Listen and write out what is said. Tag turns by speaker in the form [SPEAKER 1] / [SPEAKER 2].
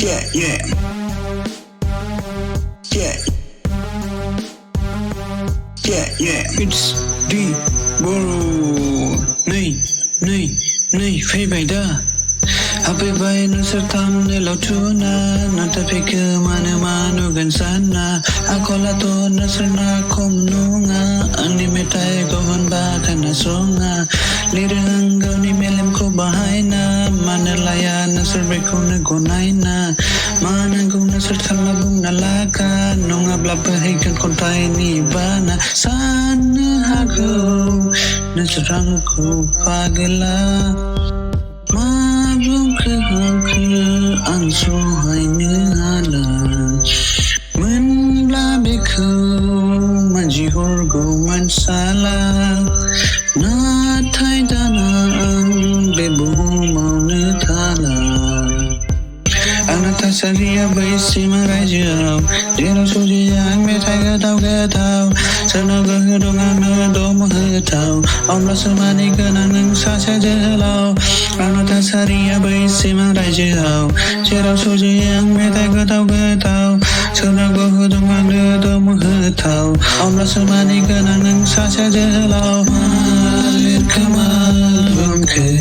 [SPEAKER 1] Yeah, yeah. Yeah. Yeah, yeah. It's the borrow. Nay, faibai da. Apai bai nu sertam ne lautuna, nata pikir mana gan sana. Akola to nasrna komnunga, ani metai gohan ba kana songa. Lirang gau ni melem ko bahaina, mana laya nasr beko ne gonaina. Mana guna sertam labung nalaka, nonga blapa hekan kontai ni bana. Sana hago, nasrangku pagela. Ang sohaynya halang menblabeku manjihorgo mansalah natai danang bebuh mauna talang anak tasaria baisi marajau jero sujian metai getau senaga hidungan dom hetau Allah semani kenangan saja jelau anak tasaria baisi marajau jero sujian metai getau senaga hidungan dom hetau Allah semani kenangan saja jelau malir kemal bangke